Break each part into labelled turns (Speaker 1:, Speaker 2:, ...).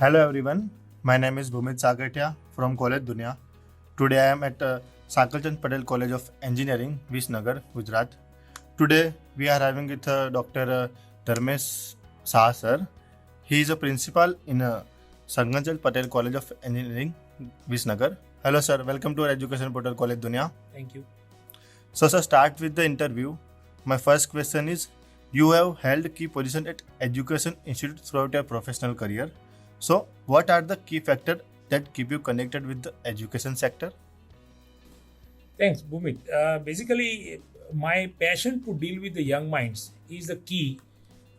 Speaker 1: Hello everyone, my name is Bhumit Sagatia from College Dunia. Today I am at Sakalchand Patel College of Engineering, Visnagar, Gujarat. Today we are having with Dr. Dharmesh Shah sir. He is a principal in Sakalchand Patel College of Engineering, Visnagar. Hello sir, welcome to our education portal College Dunia.
Speaker 2: Thank you.
Speaker 1: So sir, start with the interview. My first question is, you have held key position at education institute throughout your professional career. So, what are the key factors that keep you connected with the education sector?
Speaker 2: Thanks, Bhumit. Basically, my passion to deal with the young minds is the key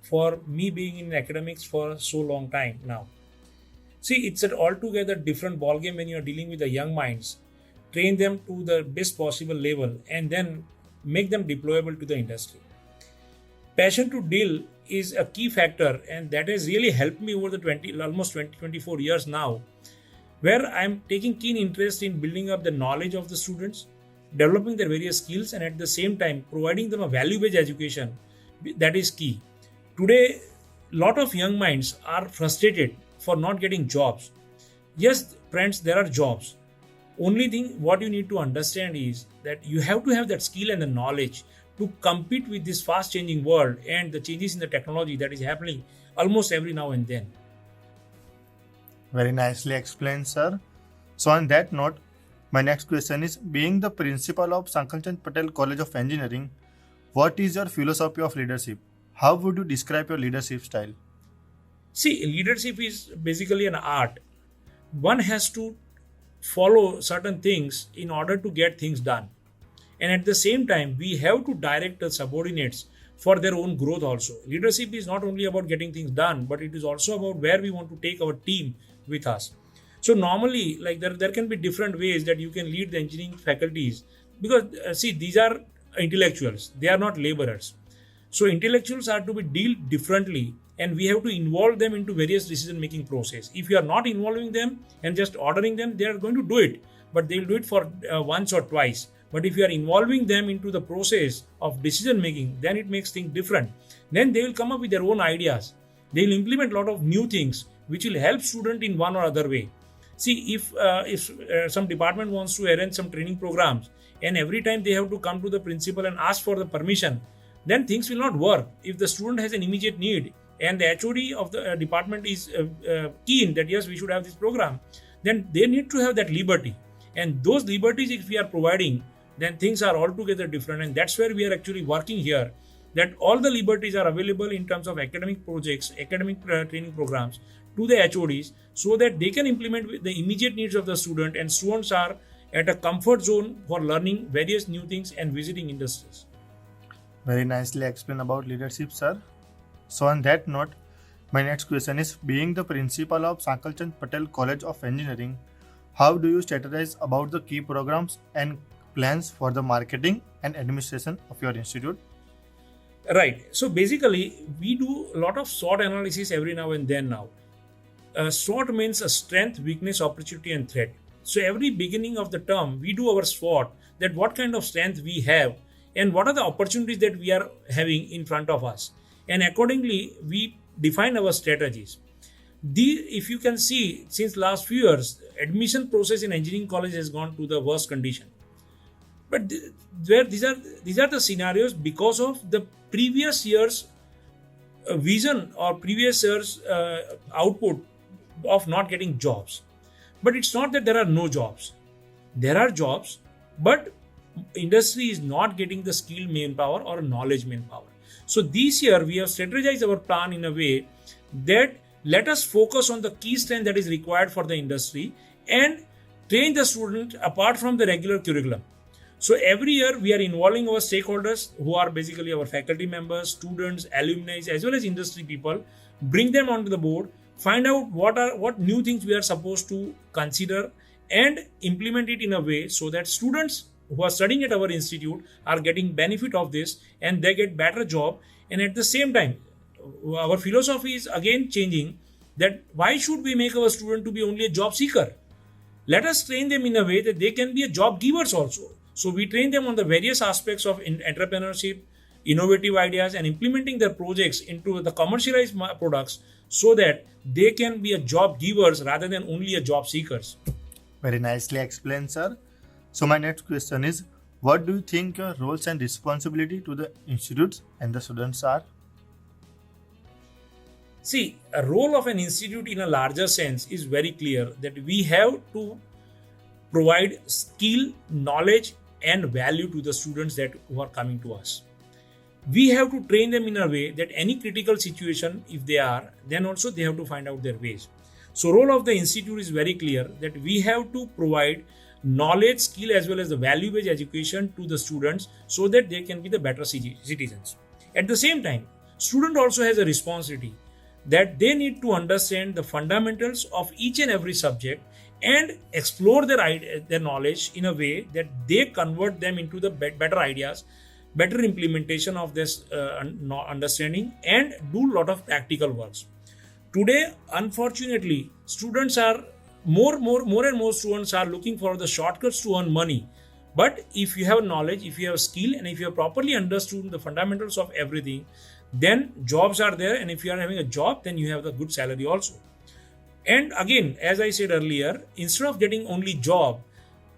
Speaker 2: for me being in academics for so long time now. See, it's an altogether different ballgame when you are dealing with the young minds. Train them to the best possible level and then make them deployable to the industry. Passion to deal is a key factor, and that has really helped me over the almost 24 years now, where I'm taking keen interest in building up the knowledge of the students, developing their various skills, and at the same time providing them a value-based education. That is key. Today, lot of young minds are frustrated for not getting jobs. Yes, friends, there are jobs. Only thing what you need to understand is that you have to have that skill and the knowledge to compete with this fast changing world and the changes in the technology that is happening almost every now and then.
Speaker 1: Very nicely explained, sir. So, on that note, my next question is, being the principal of Sankalchand Patel College of Engineering, what is your philosophy of leadership? How would you describe your leadership style?
Speaker 2: See, leadership is basically an art. One has to follow certain things in order to get things done. And at the same time, we have to direct the subordinates for their own growth also. Leadership is not only about getting things done, but it is also about where we want to take our team with us. So normally, like there can be different ways that you can lead the engineering faculties because see, these are intellectuals, they are not laborers. So intellectuals are to be dealt differently, and we have to involve them into various decision making process. If you are not involving them and just ordering them, they are going to do it, but they will do it for once or twice. But if you are involving them into the process of decision making, then it makes things different. Then they will come up with their own ideas. They will implement a lot of new things which will help student in one or other way. See, if some department wants to arrange some training programs and every time they have to come to the principal and ask for the permission, then things will not work. If the student has an immediate need and the HOD of the department is keen that yes, we should have this program, then they need to have that liberty. And those liberties, if we are providing, then things are altogether different. And that's where we are actually working here, that all the liberties are available in terms of academic projects, academic training programs to the HODs so that they can implement the immediate needs of the student, and students are at a comfort zone for learning various new things and visiting industries.
Speaker 1: Very nicely explained about leadership, sir. So, on that note, my next question is, being the principal of Sankalchand Patel College of Engineering, how do you strategize about the key programs and plans for the marketing and administration of your institute?
Speaker 2: Right. So basically, we do a lot of SWOT analysis every now and then now. SWOT means a strength, weakness, opportunity, and threat. So every beginning of the term, we do our SWOT, that what kind of strength we have and what are the opportunities that we are having in front of us. And accordingly, we define our strategies. If you can see, since last few years, admission process in engineering college has gone to the worst condition. But where these are the scenarios because of the previous year's vision or previous year's output of not getting jobs. But it's not that there are no jobs. There are jobs, but industry is not getting the skilled manpower or knowledge manpower. So this year we have strategized our plan in a way that let us focus on the key strength that is required for the industry and train the student apart from the regular curriculum. So every year we are involving our stakeholders who are basically our faculty members, students, alumni, as well as industry people, bring them onto the board, find out what new things we are supposed to consider and implement it in a way so that students who are studying at our institute are getting benefit of this and they get better job. And at the same time, our philosophy is again changing, that why should we make our student to be only a job seeker? Let us train them in a way that they can be a job givers also. So we train them on the various aspects of entrepreneurship, innovative ideas, and implementing their projects into the commercialized products so that they can be a job givers rather than only a job seekers.
Speaker 1: Very nicely explained, sir. So my next question is, what do you think your roles and responsibility to the institutes and the students are?
Speaker 2: See, a role of an institute in a larger sense is very clear that we have to provide skill, knowledge, and value to the students that who are coming to us. We have to train them in a way that any critical situation, if they are, then also they have to find out their ways. So, role of the institute is very clear that we have to provide knowledge, skill, as well as the value-based education to the students so that they can be the better citizens. At the same time, student also has a responsibility that they need to understand the fundamentals of each and every subject and explore their knowledge in a way that they convert them into the better ideas, better implementation of this understanding, and do a lot of practical works. Today, unfortunately, students are more and more students are looking for the shortcuts to earn money. But if you have knowledge, if you have skill, and if you have properly understood the fundamentals of everything, then jobs are there. And if you are having a job, then you have the good salary also. And again, as I said earlier, instead of getting only job,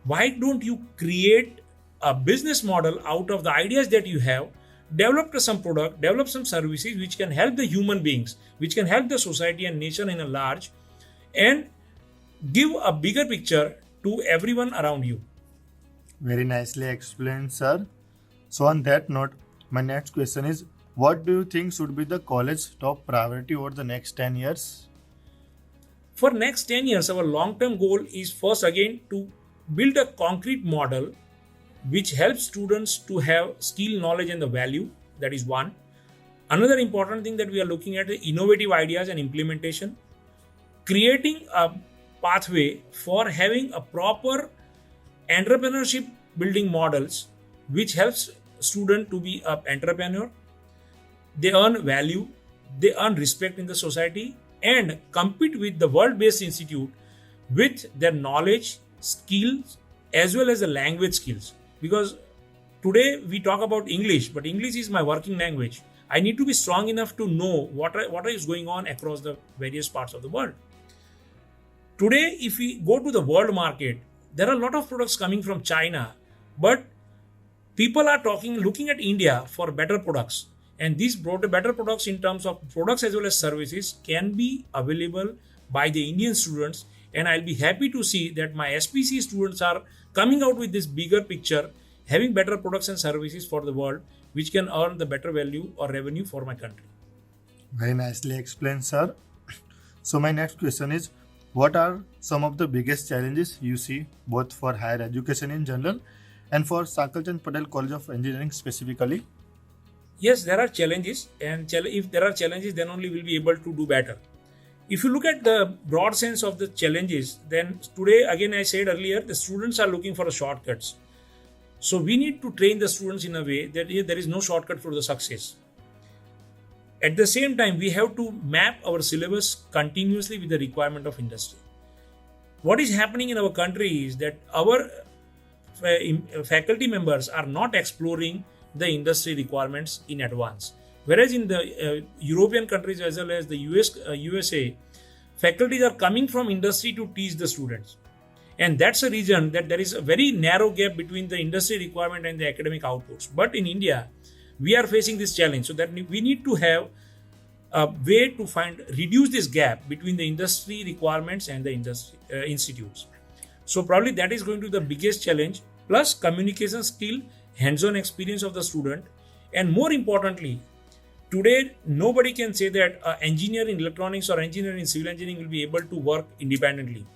Speaker 2: why don't you create a business model out of the ideas that you have, develop some product, develop some services which can help the human beings, which can help the society and nation in a large, and give a bigger picture to everyone around you.
Speaker 1: Very nicely explained, sir. So on that note, my next question is, what do you think should be the college top priority over the next 10 years?
Speaker 2: For next 10 years, our long-term goal is first again to build a concrete model which helps students to have skill, knowledge, and the value. That is one. Another important thing that we are looking at is innovative ideas and implementation. Creating a pathway for having a proper entrepreneurship building models which helps student to be an entrepreneur. They earn value, they earn respect in the society, and compete with the world-based institute with their knowledge, skills, as well as the language skills. Because today we talk about English, but English is my working language. I need to be strong enough to know what is going on across the various parts of the world. Today, if we go to the world market, there are a lot of products coming from China, but people are looking at India for better products. And these better products in terms of products as well as services can be available by the Indian students. And I'll be happy to see that my SPC students are coming out with this bigger picture, having better products and services for the world, which can earn the better value or revenue for my country.
Speaker 1: Very nicely explained, sir. So my next question is, what are some of the biggest challenges you see both for higher education in general and for Sakalchand Patel College of Engineering specifically?
Speaker 2: Yes, there are challenges, and if there are challenges, then only we'll be able to do better. If you look at the broad sense of the challenges, then today, again, I said earlier, the students are looking for shortcuts. So we need to train the students in a way that there is no shortcut for the success. At the same time, we have to map our syllabus continuously with the requirement of industry. What is happening in our country is that our faculty members are not exploring the industry requirements in advance. Whereas in the European countries as well as the USA, faculties are coming from industry to teach the students. And that's a reason that there is a very narrow gap between the industry requirement and the academic outputs. But in India, we are facing this challenge. So that we need to have a way to reduce this gap between the industry requirements and the industry institutes. So probably that is going to be the biggest challenge, plus communication skill, hands-on experience of the student. And more importantly, today nobody can say that engineer in electronics or engineer in civil engineering will be able to work independently.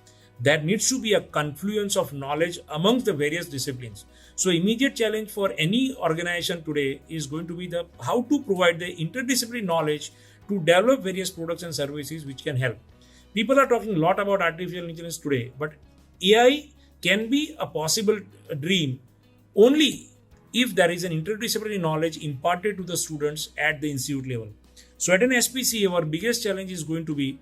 Speaker 2: There needs to be a confluence of knowledge amongst the various disciplines. So immediate challenge for any organization today is going to be how to provide the interdisciplinary knowledge to develop various products and services which can help. People are talking a lot about artificial intelligence today, but AI can be a possible dream only if there is an interdisciplinary knowledge imparted to the students at the institute level. So at an SPC, our biggest challenge is going to be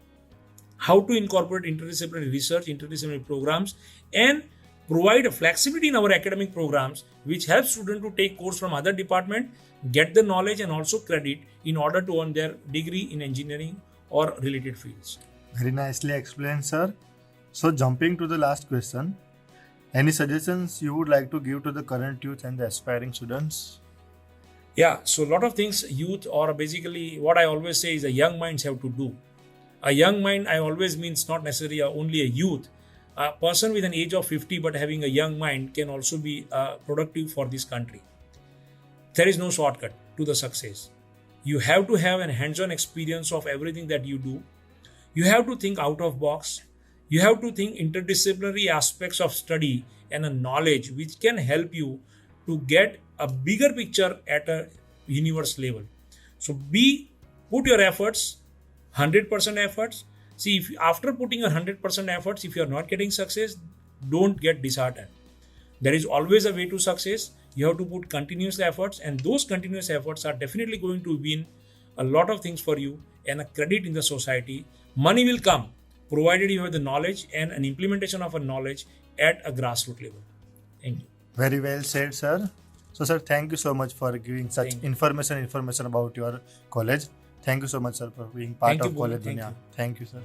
Speaker 2: how to incorporate interdisciplinary research, interdisciplinary programs, and provide a flexibility in our academic programs which helps students to take course from other department, get the knowledge and also credit in order to earn their degree in engineering or related fields.
Speaker 1: Very nicely explained, sir. So, jumping to the last question, any suggestions you would like to give to the current youth and the aspiring students?
Speaker 2: Yeah, so a lot of things youth, or basically what I always say is a young minds have to do. A young mind, I always means not necessarily only a youth. A person with an age of 50 but having a young mind can also be productive for this country. There is no shortcut to the success. You have to have a hands-on experience of everything that you do. You have to think out of box. You have to think interdisciplinary aspects of study and a knowledge which can help you to get a bigger picture at a universe level. So put your efforts, 100% efforts. See, if after putting your 100% efforts, if you are not getting success, don't get disheartened. There is always a way to success. You have to put continuous efforts, and those continuous efforts are definitely going to win a lot of things for you and a credit in the society. Money will come provided you have the knowledge and an implementation of a knowledge at a grassroots level. Thank you.
Speaker 1: Very well said, sir. So, sir, thank you so much for giving such
Speaker 2: Thank you.
Speaker 1: information about your college. Thank you so much, sir, for being part
Speaker 2: Thank you,
Speaker 1: of
Speaker 2: Bhumi.
Speaker 1: College
Speaker 2: Thank
Speaker 1: Dunya.
Speaker 2: you.
Speaker 1: Thank you, sir.